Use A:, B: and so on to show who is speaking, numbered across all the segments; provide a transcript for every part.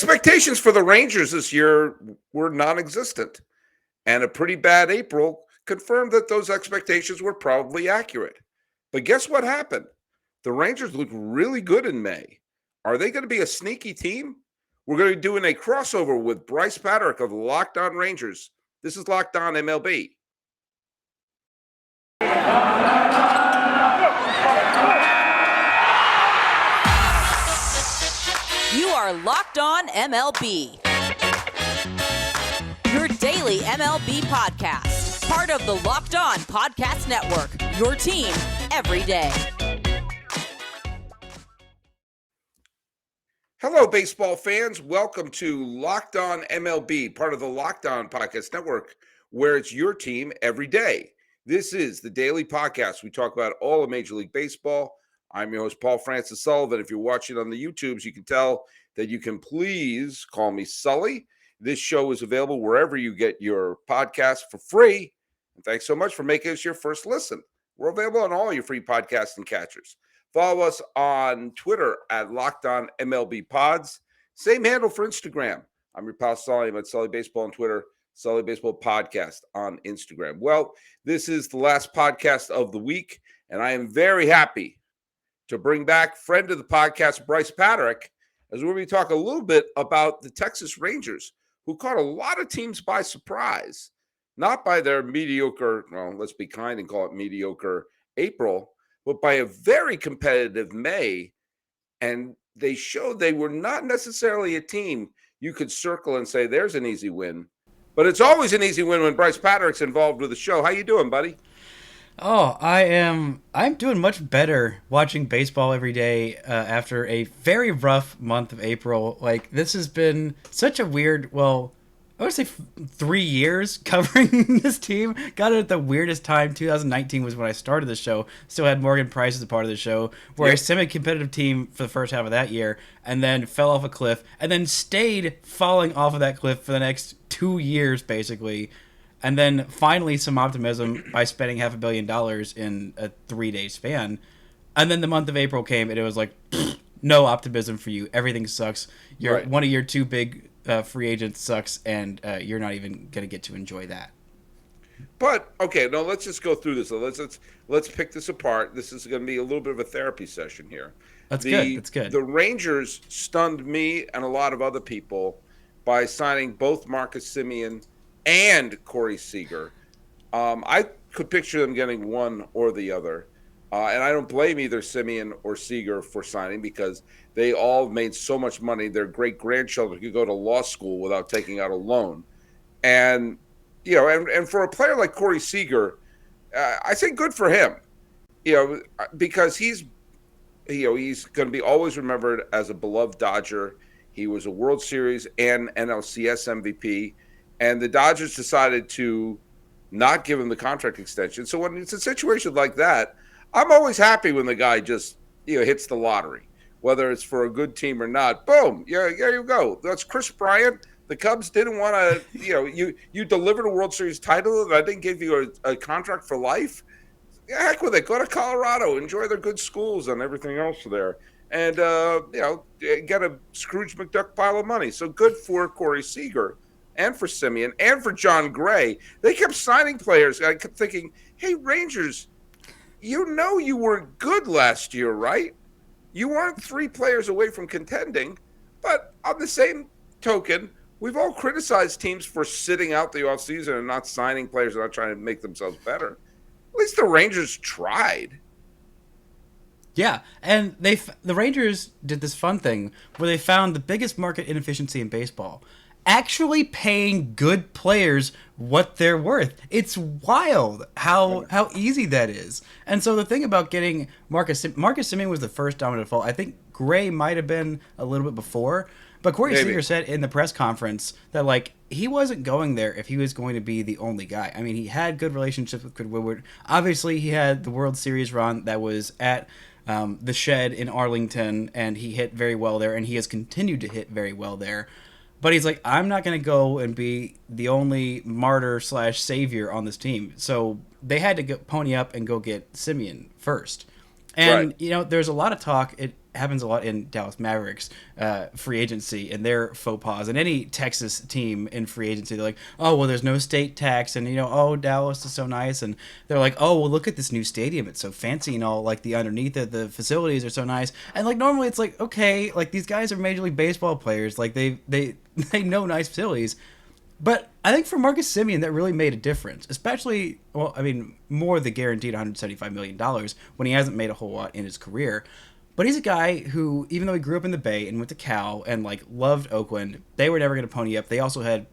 A: expectations for the Rangers this year were non-existent, and a pretty bad April confirmed that those expectations were probably accurate. But guess what happened? The Rangers looked really good in May. Are they going to be a sneaky team? We're going to be doing a crossover with Brice Paterik of Locked On Rangers. This is Locked On MLB.
B: You are Locked On MLB. Your daily MLB podcast. Part of the Locked On Podcast Network. Your team every day.
A: Hello, baseball fans. Welcome to Locked On MLB, part of the Locked On Podcast Network, where it's your team every day. This is the daily podcast. We talk about all of Major League Baseball. I'm your host, Paul Francis Sullivan. If you're watching on the YouTubes, you can tell that you can please call me Sully. This show is available wherever you get your podcasts for free. And thanks so much for making us your first listen. We're available on all your free podcasts and catchers. Follow us on Twitter at Locked On MLB Pods. Same handle for Instagram. I'm your pal Sully. I'm at Sully Baseball on Twitter, Sully Baseball Podcast on Instagram. Well, this is the last podcast of the week, and I am very happy to bring back friend of the podcast, Brice Paterik, as we're going to talk a little bit about the Texas Rangers, who caught a lot of teams by surprise, not by their mediocre, well, let's be kind and call it mediocre April, but by a very competitive May. And they showed they were not necessarily a team you could circle and say, there's an easy win. But it's always an easy win when Brice Paterik's involved with the show. How you doing, buddy?
C: Oh, I'm doing much better watching baseball every day after a very rough month of April. Like, this has been such a weird, well, I would say 3 years covering this team. Got it at the weirdest time. 2019 was when I started the show. Still had Morgan Price as a part of the show. We're a semi-competitive team for the first half of that year, and then fell off a cliff, and then stayed falling off of that cliff for the next 2 years, basically. And then finally some optimism by spending $500 million in a 3-day span. And then the month of April came, and it was like, no optimism for you. Everything sucks. One of your two big free agents sucks, and you're not even going to get to enjoy that.
A: But, okay, no, let's just go through this. Let's pick this apart. This is going to be a little bit of a therapy session here.
C: That's good.
A: The Rangers stunned me and a lot of other people by signing both Marcus Semien and Corey Seager. I could picture them getting one or the other. And I don't blame either Semien or Seager for signing because they all made so much money. Their great-grandchildren could go to law school without taking out a loan. And, you know, and for a player like Corey Seager, I say good for him, you know, because he's going to be always remembered as a beloved Dodger. He was a World Series and NLCS MVP. And the Dodgers decided to not give him the contract extension. So when it's a situation like that, I'm always happy when the guy just, hits the lottery, whether it's for a good team or not. Boom. Yeah, there you go. That's Chris Bryant. The Cubs didn't want to, you delivered a World Series title and I didn't give you a contract for life. Yeah, heck with it. Go to Colorado. Enjoy their good schools and everything else there. And, get a Scrooge McDuck pile of money. So good for Corey Seager. And for Semien, and for John Gray. They kept signing players. I kept thinking, hey, Rangers, you weren't good last year, right? You weren't 3 players away from contending. But on the same token, we've all criticized teams for sitting out the offseason and not signing players and not trying to make themselves better. At least the Rangers tried.
C: Yeah, and the Rangers did this fun thing where they found the biggest market inefficiency in baseball. Actually paying good players what they're worth. It's wild how easy that is. And so the thing about getting Marcus Semien was the first domino to fall. I think Gray might have been a little bit before, but Corey Seager said in the press conference that he wasn't going there if he was going to be the only guy. I mean, he had good relationships with Chris Woodward. Obviously, he had the World Series run that was at the Shed in Arlington, and he hit very well there, and he has continued to hit very well there. But he's like, I'm not going to go and be the only martyr/savior on this team. So they had to pony up and go get Semien first. And there's a lot of talk. It happens a lot in Dallas Mavericks free agency and their faux pas. And any Texas team in free agency, they're like, oh well, there's no state tax, and oh, Dallas is so nice, and they're like, oh well, look at this new stadium, it's so fancy and all. Like the underneath it, the facilities are so nice. And like normally it's like, okay, like these guys are Major League Baseball players, like they know nice facilities. But I think for Marcus Semien, that really made a difference, especially, well, I mean, more the guaranteed $175 million when he hasn't made a whole lot in his career. But he's a guy who, even though he grew up in the Bay and went to Cal and, like, loved Oakland, they were never going to pony up. They also had,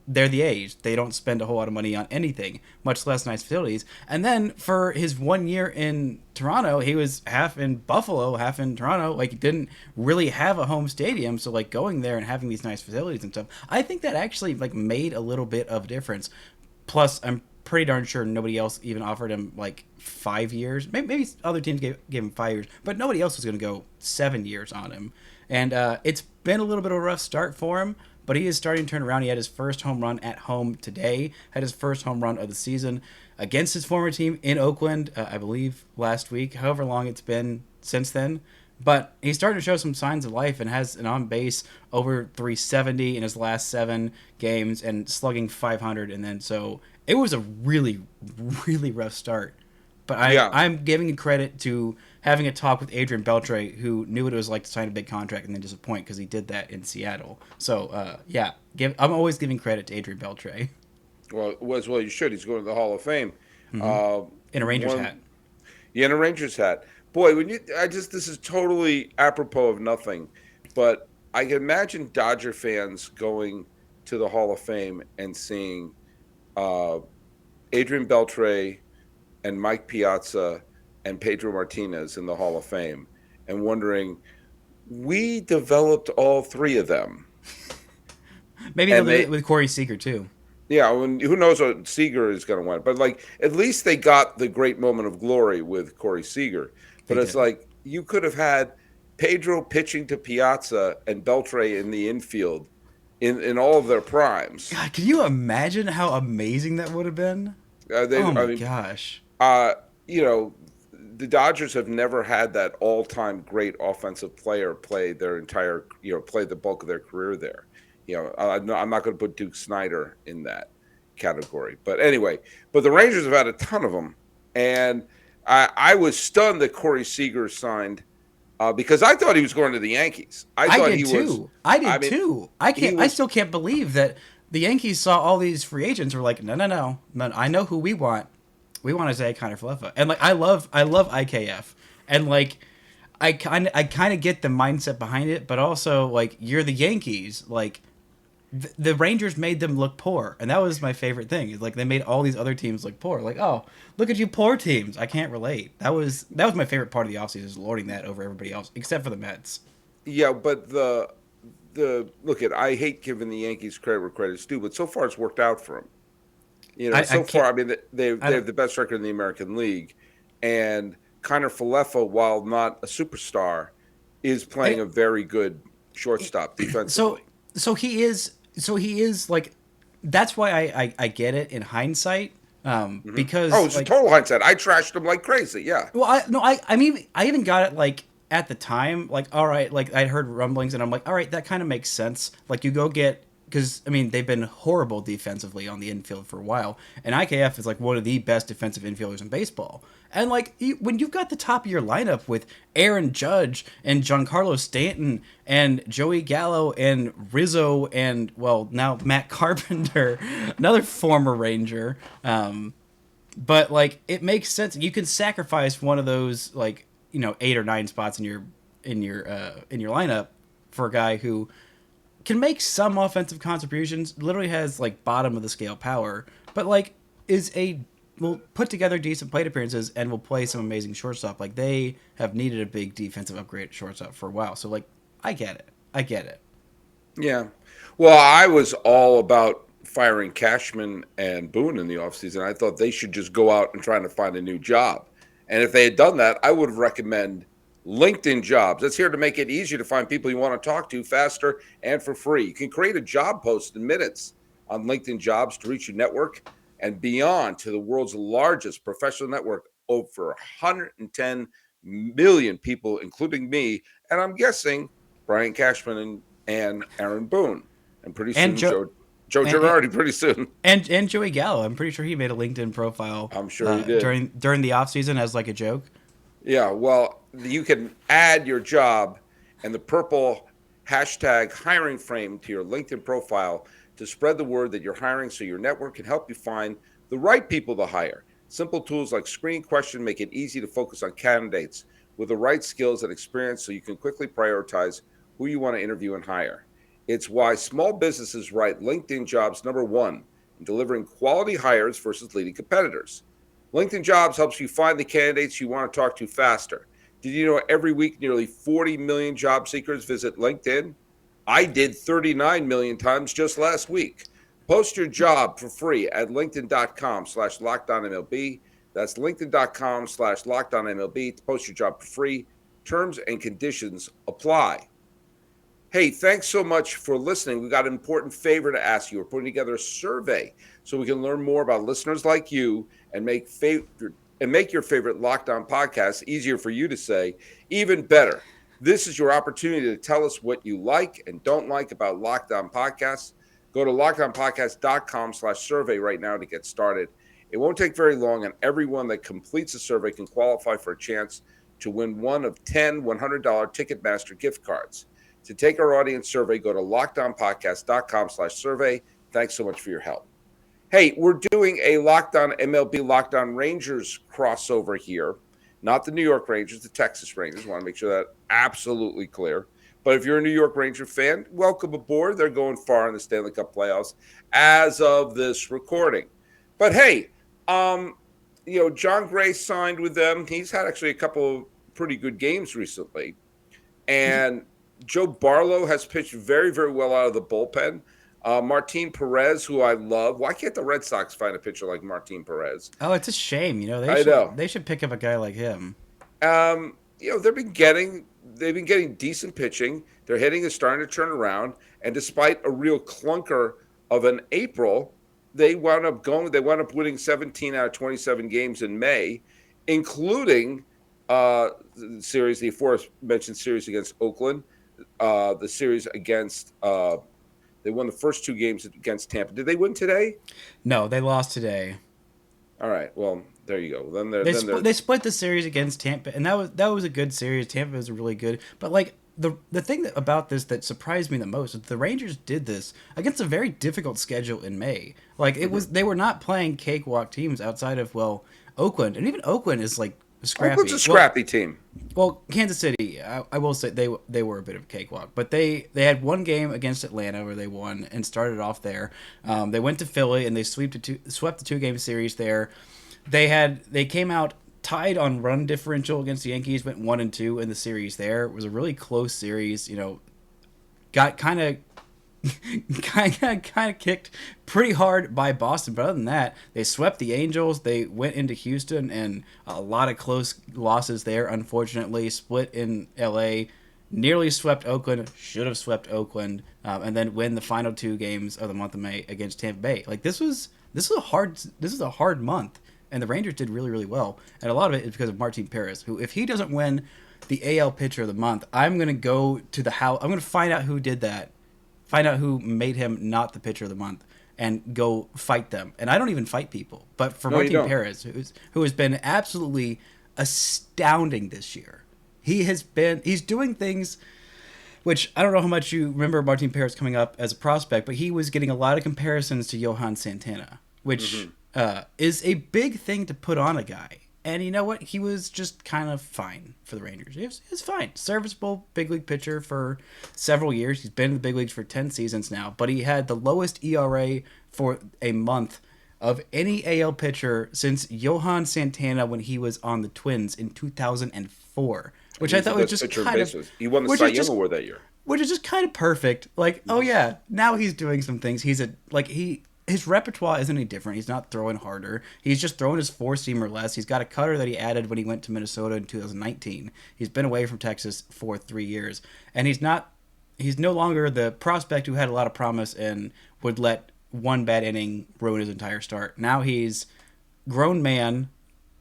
C: they're the A's. They don't spend a whole lot of money on anything, much less nice facilities. And then for his 1 year in Toronto, he was half in Buffalo, half in Toronto. Like, he didn't really have a home stadium. So, like, going there and having these nice facilities and stuff, I think that actually, like, made a little bit of a difference. Plus, I'm pretty darn sure nobody else even offered him, like, 5 years. Maybe other teams gave him 5 years, but nobody else was going to go 7 years on him. And it's been a little bit of a rough start for him, but he is starting to turn around. He had his first home run at home today, had his first home run of the season against his former team in Oakland, I believe, last week, however long it's been since then. But he's starting to show some signs of life and has an on-base over 370 in his last 7 games and slugging 500. And then so it was a really, really rough start. But I'm giving credit to having a talk with Adrian Beltre, who knew what it was like to sign a big contract and then disappoint, because he did that in Seattle. So, I'm always giving credit to Adrian Beltre.
A: Well, you should. He's going to the Hall of Fame.
C: Mm-hmm. In a Rangers hat.
A: Yeah, in a Rangers hat. Boy, this is totally apropos of nothing, but I can imagine Dodger fans going to the Hall of Fame and seeing Adrian Beltre and Mike Piazza and Pedro Martinez in the Hall of Fame and wondering, we developed all 3 of them.
C: Maybe they'll do it with Corey Seager too.
A: Yeah, who knows what Seager is going to win. But, like, at least they got the great moment of glory with Corey Seager. But it's like you could have had Pedro pitching to Piazza and Beltre in the infield in all of their primes.
C: God, can you imagine how amazing that would have been? Gosh.
A: The Dodgers have never had that all-time great offensive player play their entire, play the bulk of their career there. I'm not going to put Duke Snyder in that category. But anyway, the Rangers have had a ton of them. And I was stunned that Corey Seager signed because I thought he was going to the Yankees. I did too.
C: I still can't believe that the Yankees saw all these free agents and were like, no. I know who we want. We want Isaiah Kiner-Falefa. And like I love IKF. And like I kind of get the mindset behind it, but also like you're the Yankees. Like the Rangers made them look poor, and that was my favorite thing. Is like they made all these other teams look poor. Like, oh, look at you poor teams. I can't relate. That was my favorite part of the offseason, is lording that over everybody else except for the Mets.
A: Yeah, but the I hate giving the Yankees credit where credit's due, but so far it's worked out for them. They have the best record in the American League, and Kiner-Falefa, while not a superstar, is playing a very good shortstop defensively.
C: So he is like, that's why I get it in hindsight. Because
A: it's a total hindsight. I trashed him like crazy. Yeah.
C: Well, I mean, I even got it like at the time, like, all right, like I'd heard rumblings and I'm like, all right, that kind of makes sense. Like you go get, because I mean they've been horrible defensively on the infield for a while, and IKF is like one of the best defensive infielders in baseball. And like when you've got the top of your lineup with Aaron Judge and Giancarlo Stanton and Joey Gallo and Rizzo and now Matt Carpenter, another former Ranger, but like it makes sense. You can sacrifice one of those 8 or 9 spots in your lineup for a guy who can make some offensive contributions, literally has like bottom of the scale power, but like will put together decent plate appearances and will play some amazing shortstop. Like they have needed a big defensive upgrade at shortstop for a while. So like I get it. Yeah.
A: Well, I was all about firing Cashman and Boone in the offseason. I thought they should just go out and try to find a new job. And if they had done that, I would recommend LinkedIn Jobs. That's here to make it easier to find people you want to talk to faster and for free. You can create a job post in minutes on LinkedIn Jobs to reach your network and beyond to the world's largest professional network over 110 million people, including me, and I'm guessing Brian Cashman and Aaron Boone, and pretty
C: And
A: soon
C: Joe
A: Joe
C: and,
A: Girardi. Pretty soon,
C: and Joey Gallo. I'm pretty sure he made a LinkedIn profile
A: I'm sure he did.
C: during the off season as like a joke.
A: Yeah, well, you can add your job and the purple hashtag hiring frame to your LinkedIn profile to spread the word that you're hiring so your network can help you find the right people to hire. Simple tools like screening question make it easy to focus on candidates with the right skills and experience so you can quickly prioritize who you want to interview and hire. It's why small businesses write LinkedIn jobs number one in delivering quality hires versus leading competitors. LinkedIn Jobs helps you find the candidates you want to talk to faster. Did you know every week nearly 40 million job seekers visit LinkedIn? I did 39 million times just last week. Post your job for free at linkedin.com/lockedonmlb. That's linkedin.com/lockedonmlb to post your job for free. Terms and conditions apply. Hey, thanks so much for listening. We got an important favor to ask you. We're putting together a survey so we can learn more about listeners like you and make your favorite Locked On podcast easier for you to say, even better. This is your opportunity to tell us what you like and don't like about Locked On Podcasts. Go to lockedonpodcast.com/survey right now to get started. It won't take very long, and everyone that completes the survey can qualify for a chance to win one of 10 $100 Ticketmaster gift cards. To take our audience survey, go to lockedonpodcast.com/survey. Thanks so much for your help. Hey, we're doing a Locked On MLB, Locked On Rangers crossover here. Not the New York Rangers, the Texas Rangers. Want to make sure that absolutely clear. But if you're a New York Ranger fan, welcome aboard. They're going far in the Stanley Cup playoffs as of this recording. But hey, John Gray signed with them. He's had actually a couple of pretty good games recently. And Joe Barlow has pitched very, very well out of the bullpen. Martin Perez, who I love. Why can't the Red Sox find a pitcher like Martin Perez?
C: Oh, it's a shame. They should pick up a guy like him.
A: They've been getting decent pitching. Their hitting is starting to turn around, and despite a real clunker of an April, they wound up winning 17 out of 27 games in May, including the aforementioned series against Oakland, the series against. They won the first two games against Tampa. Did they win today?
C: No, they lost today.
A: All right. Well, there you go.
C: They split the series against Tampa, and that was a good series. Tampa was really good, but like the thing about this that surprised me the most is the Rangers did this against a very difficult schedule in May. Like they were not playing cakewalk teams outside of Oakland, and even Oakland is like scrappy.
A: Oakland's a scrappy team.
C: Well, Kansas City, I will say they were a bit of a cakewalk, but they had one game against Atlanta where they won and started off there. They went to Philly and they swept the 2-game series there. They came out tied on run differential against the Yankees, went 1-2 in the series there. It was a really close series. Got kind of kicked pretty hard by Boston, but other than that, they swept the Angels. They went into Houston, and a lot of close losses there. Unfortunately, split in LA, nearly swept Oakland. Should have swept Oakland, and then win the final 2 games of the month of May against Tampa Bay. Like this was a hard month, and the Rangers did really, really well. And a lot of it is because of Martin Perez, who, if he doesn't win the AL Pitcher of the Month, I'm gonna go to the house. I'm gonna find out who did that. Find out who made him not the pitcher of the month and go fight them. And I don't even fight people. But for Martin Perez, who has been absolutely astounding this year, he's doing things which I don't know how much you remember Martin Perez coming up as a prospect, but he was getting a lot of comparisons to Johan Santana, which is a big thing to put on a guy. And you know what? He was just kind of fine for the Rangers. He was fine. Serviceable big league pitcher for several years. He's been in the big leagues for 10 seasons now. But he had the lowest ERA for a month of any AL pitcher since Johan Santana when he was on the Twins in 2004. Which I thought was just kind of...
A: He won the Cy Young Award that year.
C: Which is just kind of perfect. Like, oh yeah, now he's doing some things. His repertoire isn't any different. He's not throwing harder. He's just throwing his 4-seamer less. He's got a cutter that he added when he went to Minnesota in 2019. He's been away from Texas for 3 years. And he's no longer the prospect who had a lot of promise and would let one bad inning ruin his entire start. Now he's grown man,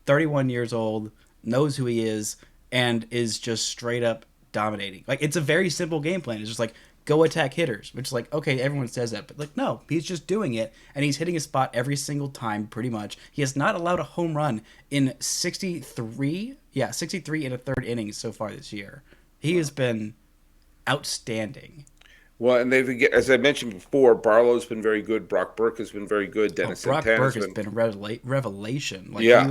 C: 31 years old, knows who he is, and is just straight up dominating. Like, it's a very simple game plan. It's just like, go attack hitters, which is like, okay, everyone says that, but like, no, he's just doing it, and he's hitting a spot every single time, pretty much. He has not allowed a home run in 63 and a third innings so far this year. He has been outstanding.
A: Well, and as I mentioned before, Barlow's been very good. Brock Burke has been very good. Dennis
C: Brock
A: Santana's
C: Burke has been a revelation. Like,
A: yeah.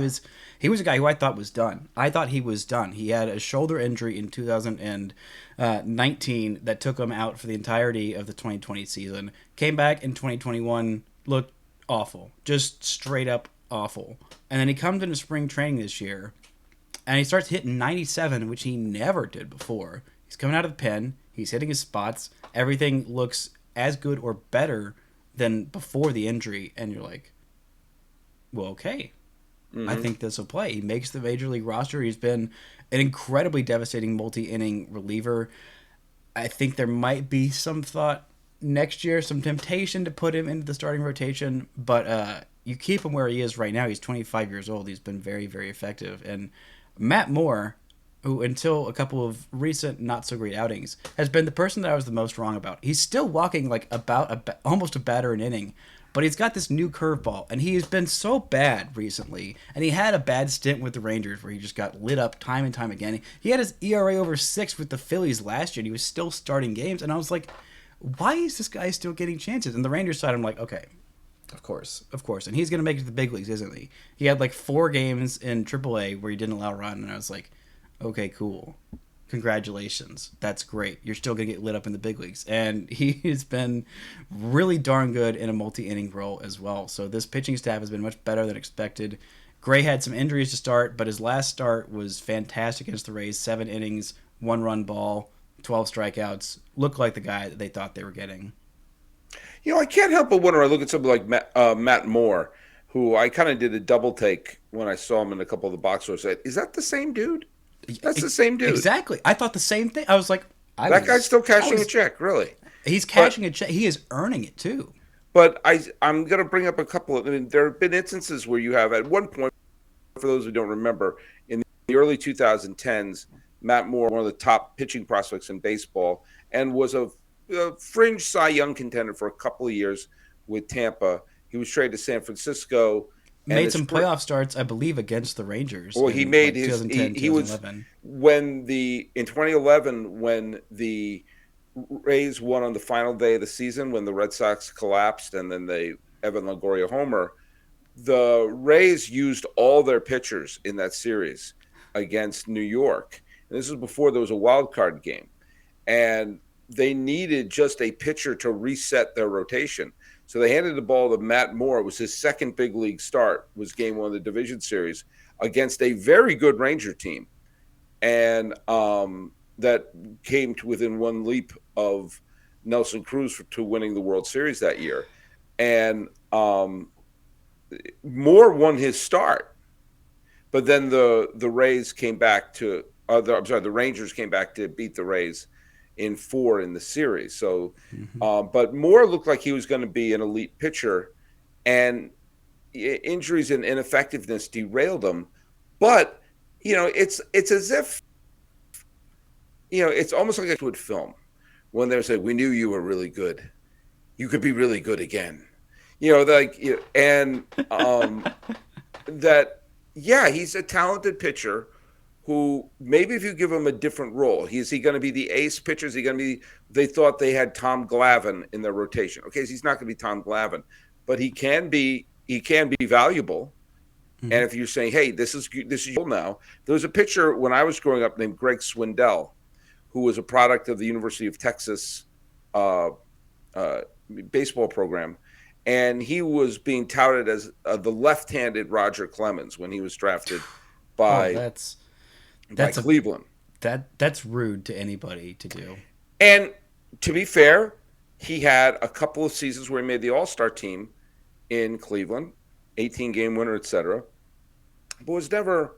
C: he was a guy who I thought was done. I thought he was done. He had a shoulder injury in 2019 that took him out for the entirety of the 2020 season. Came back in 2021, looked awful, just straight up awful. And then he comes into spring training this year, and he starts hitting 97, which he never did before. He's coming out of the pen. He's hitting his spots. Everything looks as good or better than before the injury. And you're like, well, okay. Mm-hmm. I think this will play. He makes the major league roster. He's been an incredibly devastating multi-inning reliever. I think there might be some thought next year, some temptation to put him into the starting rotation. But you keep him where he is right now. He's 25 years old. He's been very, very effective. And Matt Moore, who until a couple of recent not-so-great outings, has been the person that I was the most wrong about. He's still walking like almost a batter an inning, but he's got this new curveball, and he has been so bad recently. And he had a bad stint with the Rangers where he just got lit up time and time again. He had his ERA over 6 with the Phillies last year, and he was still starting games. And I was like, why is this guy still getting chances? And the Rangers side, I'm like, okay, of course. And he's going to make it to the big leagues, isn't he? He had like 4 games in AAA where he didn't allow a run, and I was like, okay, cool. Congratulations. That's great. You're still going to get lit up in the big leagues. And he has been really darn good in a multi-inning role as well. So this pitching staff has been much better than expected. Gray had some injuries to start, but his last start was fantastic against the Rays. 7 innings, 1-run ball, 12 strikeouts. Looked like the guy that they thought they were getting.
A: You know, I can't help but wonder. I look at somebody like Matt Moore, who I kind of did a double take when I saw him in a couple of the box scores. Is that the same dude? That's the same dude.
C: Exactly. I thought the same thing. I was like,
A: that guy's still cashing a check, really.
C: He's cashing a check. He is earning it, too.
A: But I'm going to bring up a couple of, there have been instances where you have, at one point, for those who don't remember, in the early 2010s, Matt Moore, one of the top pitching prospects in baseball, and was a fringe Cy Young contender for a couple of years with Tampa. He was traded to San Francisco.
C: Made some playoff starts, I believe, against the Rangers.
A: Well, he made his.
C: 2010,
A: he was in 2011 when the Rays won on the final day of the season when the Red Sox collapsed and then they Evan Longoria homer. The Rays used all their pitchers in that series against New York, and this was before there was a wild card game, and they needed just a pitcher to reset their rotation. So they handed the ball to Matt Moore. It was his second big league start, was game 1 of the division series against a very good Ranger team. And that came to within 1 leap of Nelson Cruz to winning the World Series that year. And Moore won his start. But then the Rays came back to the Rangers came back to beat the Rays in 4 in the series. So, but Moore looked like he was going to be an elite pitcher, and injuries and ineffectiveness derailed him. But, it's as if, it's almost like a good film when they're saying, we knew you were really good. You could be really good again. That, yeah, he's a talented pitcher who maybe if you give him a different role, is he going to be the ace pitcher? Is he going to be, they thought they had Tom Glavine in their rotation. Okay, so he's not going to be Tom Glavine, but he can be valuable. Mm-hmm. And if you're saying, hey, this is your now. There was a pitcher when I was growing up named Greg Swindell, who was a product of the University of Texas baseball program. And he was being touted as the left-handed Roger Clemens when he was drafted by Cleveland.
C: That's rude to anybody to do.
A: And to be fair, he had a couple of seasons where he made the All-Star team in Cleveland, 18-game winner, etc. But was never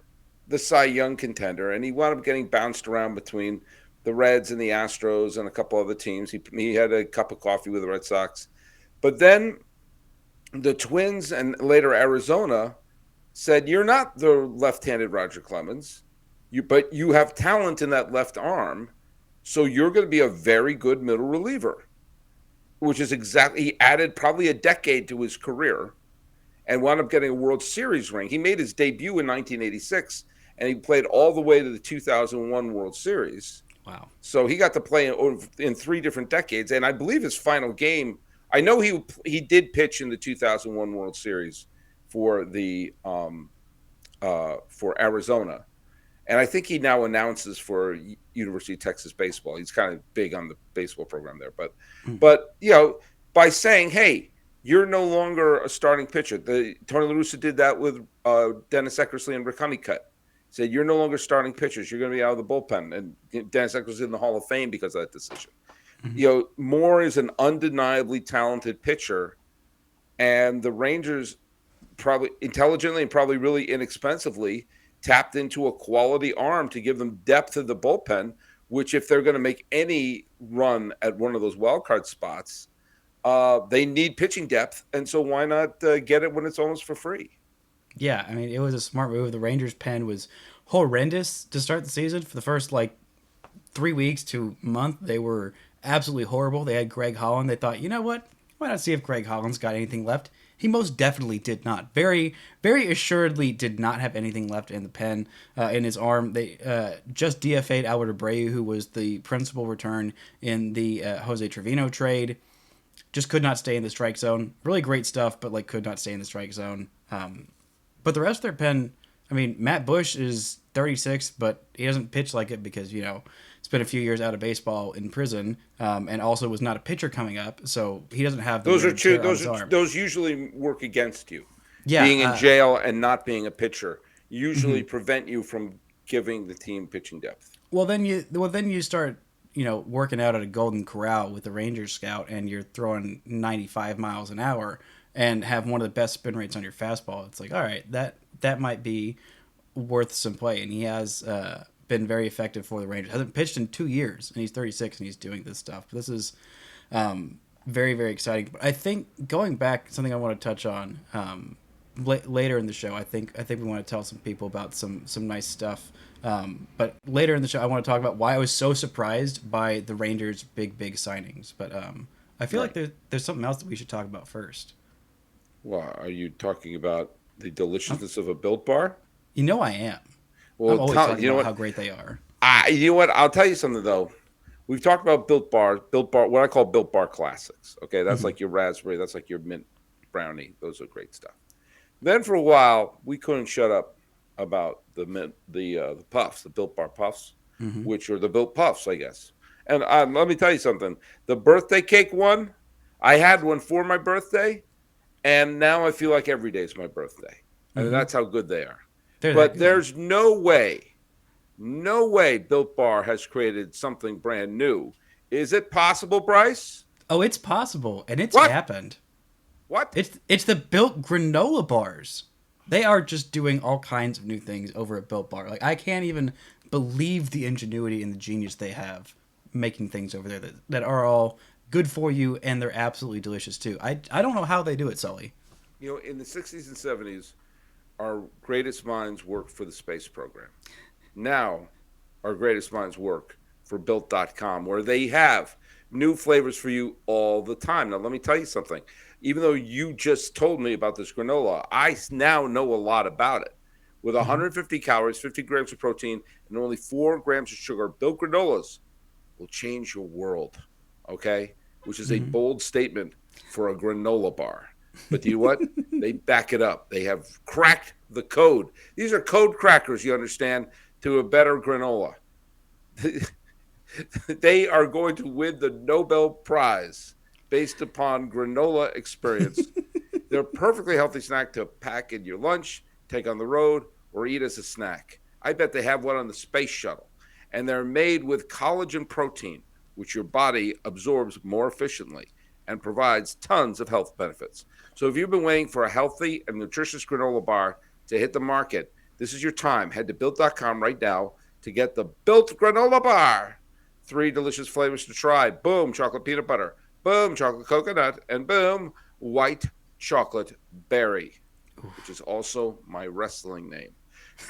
A: the Cy Young contender, and he wound up getting bounced around between the Reds and the Astros and a couple other teams. He had a cup of coffee with the Red Sox. But then the Twins and later Arizona said, "You're not the left-handed Roger Clemens, but you have talent in that left arm, so you're going to be a very good middle reliever." Which is exactly, he added probably a decade to his career and wound up getting a World Series ring. He made his debut in 1986, and he played all the way to the 2001 World Series.
C: Wow.
A: So he got to play in 3 different decades, and I believe his final game, I know he did pitch in the 2001 World Series for the for Arizona. And I think he now announces for University of Texas baseball. He's kind of big on the baseball program there. But by saying, hey, you're no longer a starting pitcher. Tony La Russa did that with Dennis Eckersley and Rick Honeycutt. He said, you're no longer starting pitchers. You're going to be out of the bullpen. And Dennis Eckersley in the Hall of Fame because of that decision. Moore is an undeniably talented pitcher. And the Rangers probably intelligently and probably really inexpensively tapped into a quality arm to give them depth to the bullpen, which if they're going to make any run at one of those wild card spots, they need pitching depth. And so why not get it when it's almost for free?
C: Yeah, I mean, it was a smart move. The Rangers' pen was horrendous to start the season. For the first, 3 weeks to month, they were absolutely horrible. They had Greg Holland. They thought, you know what? Why not see if Greg Holland's got anything left? He most definitely did not. Very, very assuredly did not have anything left in the pen, in his arm. They just DFA'd Albert Abreu, who was the principal return in the Jose Trevino trade. Just could not stay in the strike zone. Really great stuff, but could not stay in the strike zone. But the rest of their pen, I mean, Matt Bush is 36, but he doesn't pitch like it because, spent a few years out of baseball in prison, and also was not a pitcher coming up, so he doesn't have the
A: those usually work against you.
C: Yeah,
A: being in jail and not being a pitcher usually prevent you from giving the team pitching depth.
C: Well, then you start working out at a Golden Corral with the Rangers scout, and you're throwing 95 miles an hour and have one of the best spin rates on your fastball. It's like, all right, that might be worth some play, and he has been very effective for the Rangers. Hasn't pitched in 2 years, and he's 36, and he's doing this stuff. But this is very, very exciting. But I think going back, something I want to touch on later in the show. I think we want to tell some people about some nice stuff. But later in the show, I want to talk about why I was so surprised by the Rangers' big signings. But I feel like there's something else that we should talk about first.
A: Well, are you talking about the deliciousness of a Built Bar?
C: I am.
A: Well,
C: I'm always talking about how great they are.
A: You know what? I'll tell you something, though. We've talked about Built Bar, what I call Built Bar Classics. Okay, that's like your raspberry. That's like your mint brownie. Those are great stuff. Then for a while, we couldn't shut up about the puffs, the Built Bar Puffs, which are the Built Puffs, I guess. And let me tell you something. The birthday cake one, I had one for my birthday, and now I feel like every day is my birthday. And that's how good they are. But there's no way Built Bar has created something brand new. Is it possible, Brice?
C: Oh, it's possible, and it's happened.
A: What?
C: It's the Built granola bars. They are just doing all kinds of new things over at Built Bar. I can't even believe the ingenuity and the genius they have making things over there that are all good for you, and they're absolutely delicious too. I don't know how they do it, Sully.
A: In the 60s and 70s, our greatest minds worked for the space program. Now, our greatest minds work for Built.com, where they have new flavors for you all the time. Now, let me tell you something. Even though you just told me about this granola, I now know a lot about it. With 150 calories, 50 grams of protein, and only 4 grams of sugar, Built granolas will change your world, okay? Which is a bold statement for a granola bar. But do you know what? They back it up. They have cracked the code. These are code crackers, you understand, to a better granola. They are going to win the Nobel Prize based upon granola experience. They're a perfectly healthy snack to pack in your lunch, take on the road, or eat as a snack. I bet they have one on the space shuttle. And they're made with collagen protein, which your body absorbs more efficiently and provides tons of health benefits. So if you've been waiting for a healthy and nutritious granola bar to hit the market, this is your time. Head to Built.com right now to get the Built Granola Bar. 3 delicious flavors to try. Boom, chocolate peanut butter. Boom, chocolate coconut. And boom, white chocolate berry. which is also my wrestling name.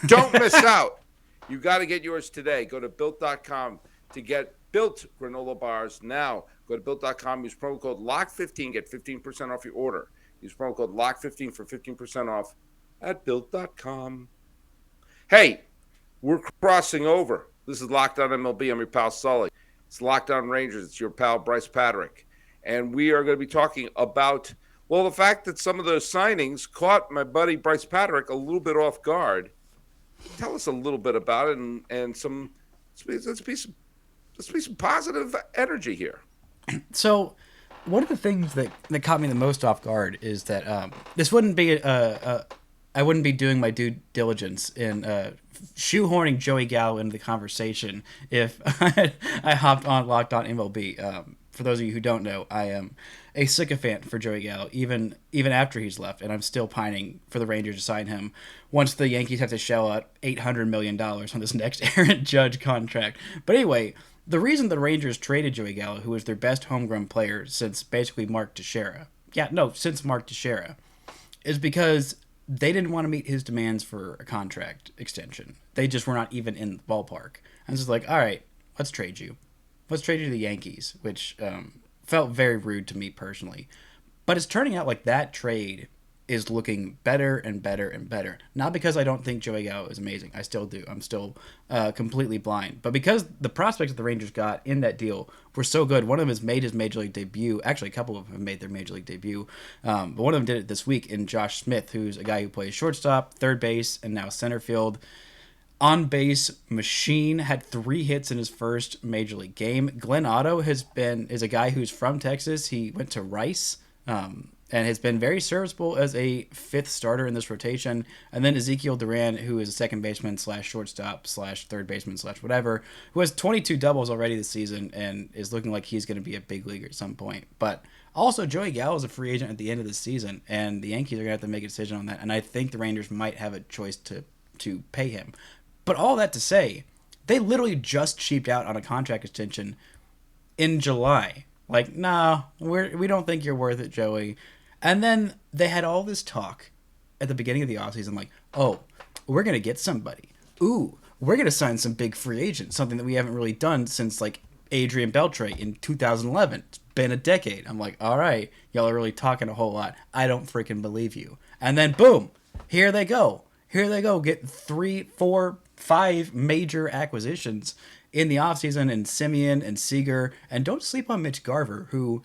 A: Don't miss out. You got to get yours today. Go to built.com to get Built granola bars now. Go to built.com, use promo code LOCK15, get 15% off your order. Use promo code LOCK15 for 15% off at built.com. Hey, we're crossing over. This is Locked On MLB. I'm your pal Sully. It's Locked On Rangers. It's your pal Brice Paterik. And we are going to be talking about, well, the fact that some of those signings caught my buddy Brice Paterik a little bit off guard. Tell us a little bit about it and some, let's be some positive energy here.
C: So, one of the things that caught me the most off guard is that this wouldn't be I wouldn't be doing my due diligence in shoehorning Joey Gallo into the conversation if I hopped on Locked On MLB. For those of you who don't know, I am a sycophant for Joey Gallo, even after he's left, and I'm still pining for the Rangers to sign him once the Yankees have to shell out $800 million on this next Aaron Judge contract. But anyway, the reason the Rangers traded Joey Gallo, who was their best homegrown player since basically Mark Teixeira, since Mark Teixeira, is because they didn't want to meet his demands for a contract extension. They just were not even in the ballpark. I was just like, all right, let's trade you. Let's trade you to the Yankees, which felt very rude to me personally. But it's turning out like that trade is looking better and better and better. Not because I don't think Joey Gallo is amazing. I still do. I'm still completely blind. But because the prospects that the Rangers got in that deal were so good. One of them has made his Major League debut. Actually, a couple of them have made their Major League debut. But one of them did it this week in Josh Smith, who's a guy who plays shortstop, third base, and now center field. On-base machine, had 3 hits in his first Major League game. Glenn Otto is a guy who's from Texas. He went to Rice, and has been very serviceable as a 5th starter in this rotation. And then Ezekiel Duran, who is a second baseman / shortstop / third baseman / whatever, who has 22 doubles already this season and is looking like he's going to be a big leaguer at some point. But also, Joey Gallo is a free agent at the end of the season, and the Yankees are going to have to make a decision on that. And I think the Rangers might have a choice to pay him. But all that to say, they literally just cheaped out on a contract extension in July. Like, nah, we don't think you're worth it, Joey. And then they had all this talk at the beginning of the offseason, like, oh, we're going to get somebody. Ooh, we're going to sign some big free agents, something that we haven't really done since, like, Adrian Beltre in 2011. It's been a decade. I'm like, all right, y'all are really talking a whole lot. I don't freaking believe you. And then, boom, here they go. Get 3, 4, 5 major acquisitions in the offseason, and Semien and Seager. And don't sleep on Mitch Garver, who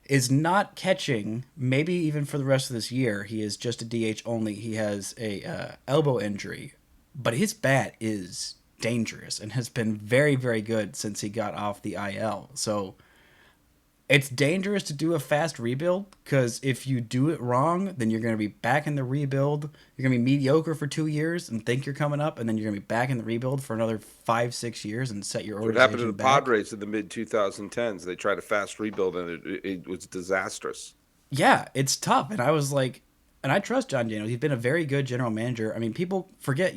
C: is not catching, maybe even for the rest of this year. He is just a DH only. He has a elbow injury, but his bat is dangerous and has been very, very good since he got off the IL. So it's dangerous to do a fast rebuild, because if you do it wrong, then you're going to be back in the rebuild. You're going to be mediocre for 2 years and think you're coming up, and then you're going to be back in the rebuild for another 5-6 years and set your organization
A: What happened to the
C: back.
A: Padres in the mid-2010s? They tried a fast rebuild, and it was disastrous.
C: Yeah, it's tough. And I was like, and I trust John Janos. He's been a very good general manager. I mean, people forget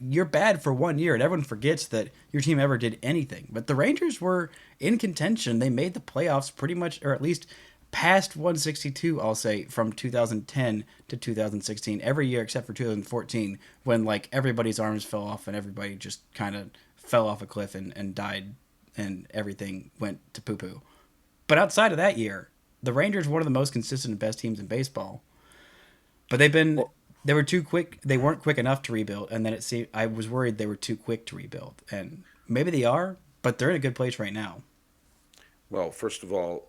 C: you're bad for 1 year, and everyone forgets that your team ever did anything. But the Rangers were in contention. They made the playoffs pretty much, or at least past 162, I'll say, from 2010 to 2016, every year except for 2014, when like everybody's arms fell off and everybody just kind of fell off a cliff and died, and everything went to poo-poo. But outside of that year, the Rangers were one of the most consistent and best teams in baseball. But they were too quick. They weren't quick enough to rebuild, and then I was worried they were too quick to rebuild. And maybe they are, but they're in a good place right now.
A: Well, first of all,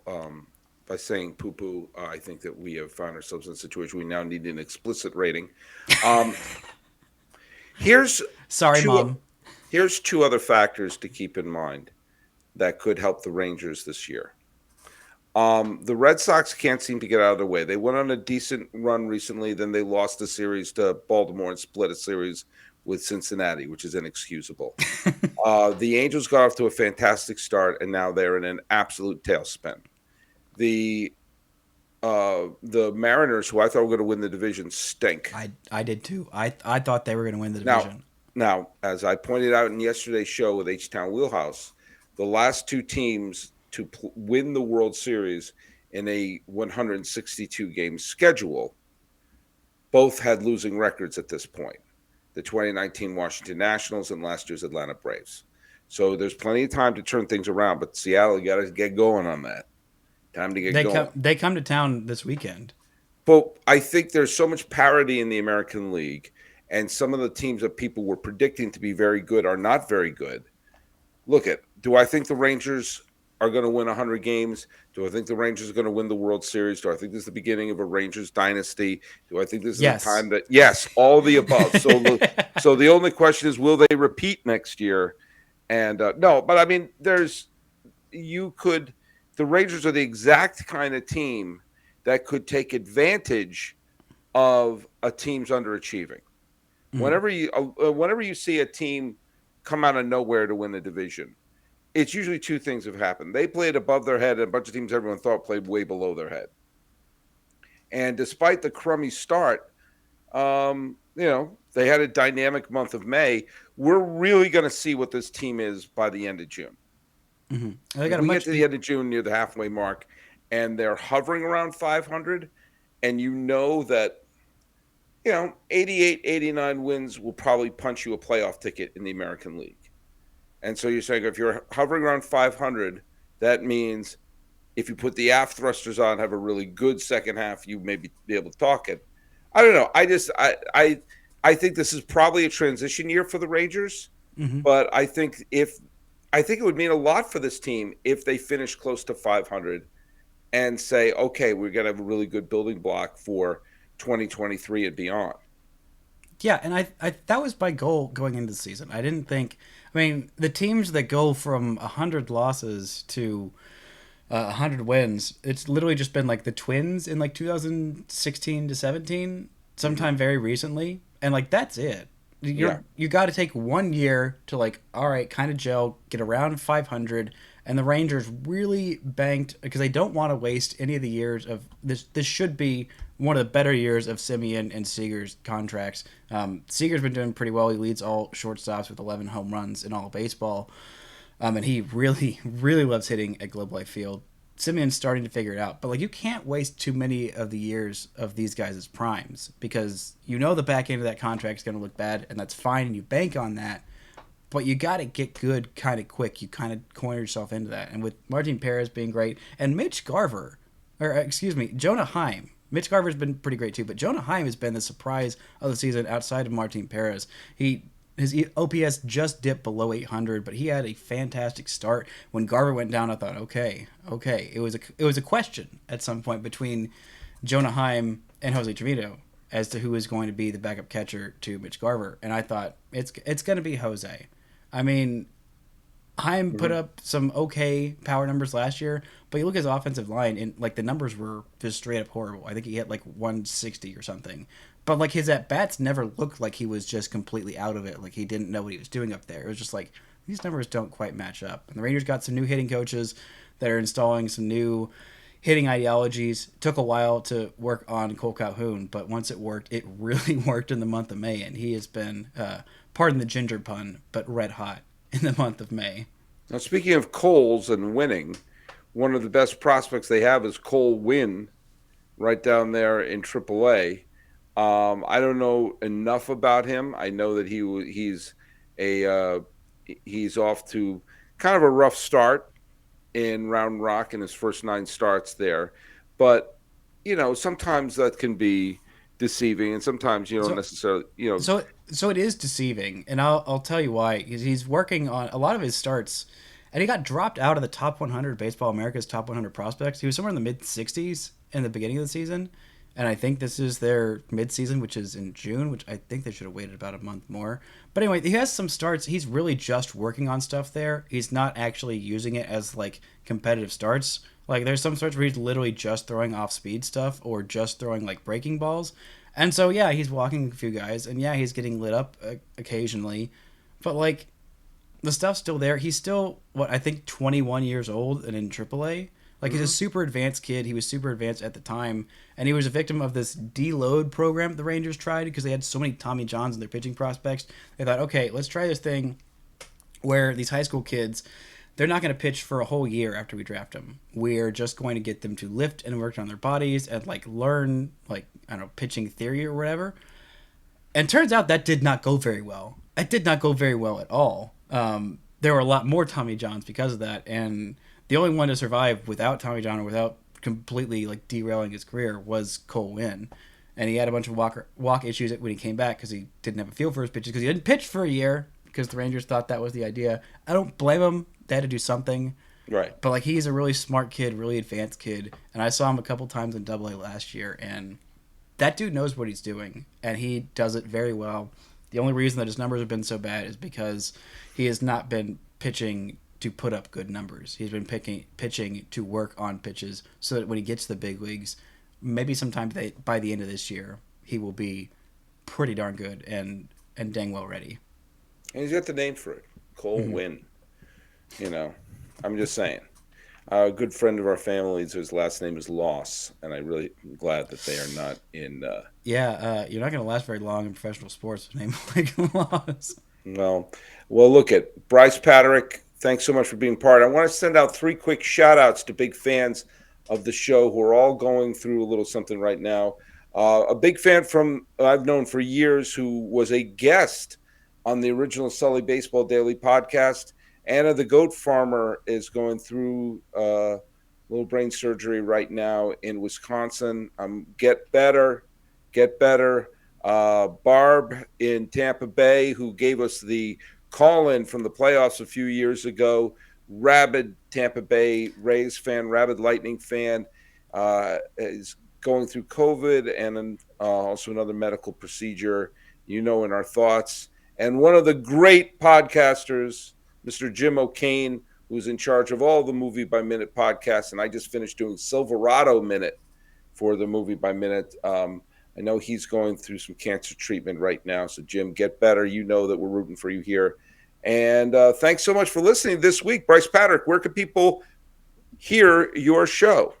A: by saying poo-poo, I think that we have found ourselves in a situation we now need an explicit rating.
C: Sorry, Mom.
A: Here's 2 other factors to keep in mind that could help the Rangers this year. The Red Sox can't seem to get out of their way. They went on a decent run recently, then they lost a series to Baltimore and split a series with Cincinnati, which is inexcusable. The Angels got off to a fantastic start, and now they're in an absolute tailspin. The Mariners, who I thought were going to win the division, stink.
C: I did too. I thought they were going to win the division.
A: Now, as I pointed out in yesterday's show with H-Town Wheelhouse, the last 2 teams to win the World Series in a 162-game schedule, both had losing records at this point. The 2019 Washington Nationals and last year's Atlanta Braves. So there's plenty of time to turn things around, but Seattle, you got to get going on that. Time to get going.
C: They come to town this weekend.
A: But I think there's so much parity in the American League, and some of the teams that people were predicting to be very good are not very good. Look do I think the Rangers are going to win 100 games? Do I think the Rangers are going to win the World Series? Do I think this is the beginning of a Rangers dynasty? Do I think this is the time that – yes, all the above. So the only question is, will they repeat next year? And no, but I mean, the Rangers are the exact kind of team that could take advantage of a team's underachieving. Mm-hmm. Whenever you see a team come out of nowhere to win a division, it's usually two things have happened. They played above their head, and a bunch of teams everyone thought played way below their head. And despite the crummy start, they had a dynamic month of May. We're really going to see what this team is by the end of June.
C: Mm-hmm.
A: We get to the end of June near the halfway mark, and they're hovering around 500, and you know that 88, 89 wins will probably punch you a playoff ticket in the American League. And so you're saying if you're hovering around 500, that means if you put the aft thrusters on, have a really good second half, you may be able to talk it. I don't know. I think this is probably a transition year for the Rangers, but I think it would mean a lot for this team if they finish close to 500 and say, okay, we're going to have a really good building block for 2023 and beyond.
C: Yeah, and I that was my goal going into the season. I didn't think – I mean, the teams that go from 100 losses to 100 wins, it's literally just been like the Twins in like 2016 to 17, sometime very recently. And like that's it. You got to take 1 year to like, all right, kind of gel, get around 500. And the Rangers really banked because they don't want to waste any of the years of this. This should be one of the better years of Semien and Seager's contracts. Seager's been doing pretty well. He leads all shortstops with 11 home runs in all of baseball. And he really, really loves hitting at Globe Life Field. Semien's starting to figure it out. But like you can't waste too many of the years of these guys' primes because the back end of that contract is going to look bad, and that's fine, and you bank on that. But you got to get good kind of quick. You kind of corner yourself into that. And with Martin Perez being great, and Jonah Heim. Mitch Garver's been pretty great too, but Jonah Heim has been the surprise of the season outside of Martin Perez. His OPS just dipped below 800, but he had a fantastic start. When Garver went down, I thought, okay. It was a question at some point between Jonah Heim and Jose Trevino as to who is going to be the backup catcher to Mitch Garver, and I thought it's going to be Jose. I mean, Heim put up some okay power numbers last year, but you look at his offensive line, and like the numbers were just straight up horrible. I think he hit like 160 or something. But like his at-bats never looked like he was just completely out of it, like he didn't know what he was doing up there. It was just like, these numbers don't quite match up. And the Rangers got some new hitting coaches that are installing some new hitting ideologies. It took a while to work on Cole Calhoun, but once it worked, it really worked in the month of May, and he has been, pardon the ginger pun, but red hot in the month of May.
A: Now, speaking of Coles and winning, one of the best prospects they have is Cole Winn right down there in AAA. I don't know enough about him. I know that he's off to kind of a rough start in Round Rock in his first 9 starts there. But, sometimes that can be deceiving, and sometimes you don't necessarily,
C: So it is deceiving, and I'll tell you why. He's working on a lot of his starts, and he got dropped out of the top 100 Baseball America's top 100 prospects. He was somewhere in the mid-60s in the beginning of the season, and I think this is their mid-season, which is in June, which I think they should have waited about a month more. But anyway, he has some starts. He's really just working on stuff there. He's not actually using it as like competitive starts. Like there's some starts where he's literally just throwing off-speed stuff or just throwing like breaking balls. And so, yeah, he's walking a few guys, and yeah, he's getting lit up occasionally. But, like, the stuff's still there. He's still, I think 21 years old and in AAA. Like, he's a super advanced kid. He was super advanced at the time. And he was a victim of this deload program the Rangers tried because they had so many Tommy Johns in their pitching prospects. They thought, okay, let's try this thing where these high school kids, they're not going to pitch for a whole year after we draft them. We're just going to get them to lift and work on their bodies and like learn like, I don't know, pitching theory or whatever. And turns out that did not go very well. It did not go very well at all. There were a lot more Tommy Johns because of that, and the only one to survive without Tommy John or without completely like derailing his career was Cole Winn. And he had a bunch of walk issues when he came back because he didn't have a feel for his pitches because he didn't pitch for a year because the Rangers thought that was the idea. I don't blame him. They had to do something.
A: Right.
C: But like he's a really smart kid, really advanced kid, and I saw him a couple times in Double A last year, and that dude knows what he's doing, and he does it very well. The only reason that his numbers have been so bad is because he has not been pitching to put up good numbers. He's been pitching to work on pitches so that when he gets to the big leagues, maybe sometime by the end of this year, he will be pretty darn good and dang well ready.
A: And he's got the name for it, Cole Winn. You know, I'm just saying. A good friend of our family's, his last name is Loss, and I'm really glad that they are not in.
C: You're not going to last very long in professional sports with a name like Loss.
A: Well, look at Brice Paterik. Thanks so much for being part. I want to send out 3 quick shout-outs to big fans of the show who are all going through a little something right now. A big fan from I've known for years who was a guest on the original Sully Baseball Daily podcast. Anna, the goat farmer, is going through little brain surgery right now in Wisconsin. Get better. Barb in Tampa Bay, who gave us the call-in from the playoffs a few years ago, rabid Tampa Bay Rays fan, rabid Lightning fan, is going through COVID and also another medical procedure, in our thoughts. And one of the great podcasters, Mr. Jim O'Kane, who's in charge of all the Movie by Minute podcasts, and I just finished doing Silverado Minute for the Movie by Minute. I know he's going through some cancer treatment right now. So, Jim, get better. You know that we're rooting for you here. And thanks so much for listening this week. Brice Paterik, where can people hear your show?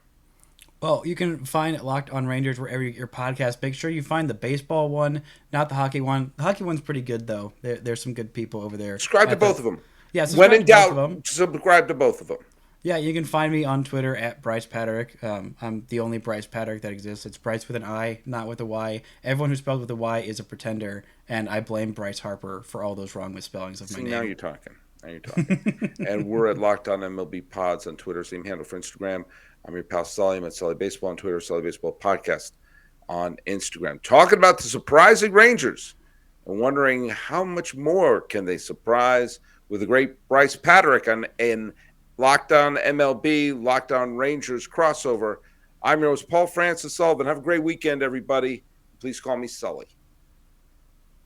C: Well, you can find Locked on Rangers wherever you get your podcast. Make sure you find the baseball one, not the hockey one. The hockey one's pretty good, though. There's some good people over there.
A: Subscribe to both of them.
C: Yeah,
A: when in doubt, subscribe to both of them.
C: Yeah, you can find me on Twitter at Brice Paterik. I'm the only Brice Paterik that exists. It's Brice with an I, not with a Y. Everyone who spells with a Y is a pretender, and I blame Bryce Harper for all those wrong misspellings of my name.
A: Now you're talking. And we're at Locked On MLB Pods on Twitter, same handle for Instagram. I'm your pal Sully. I'm at Sully Baseball on Twitter, Sully Baseball Podcast on Instagram. Talking about the surprising Rangers and wondering how much more can they surprise with the great Brice Paterik in Locked On MLB, Locked On Rangers crossover. I'm your host, Paul Francis Sullivan. Have a great weekend, everybody. Please call me Sully.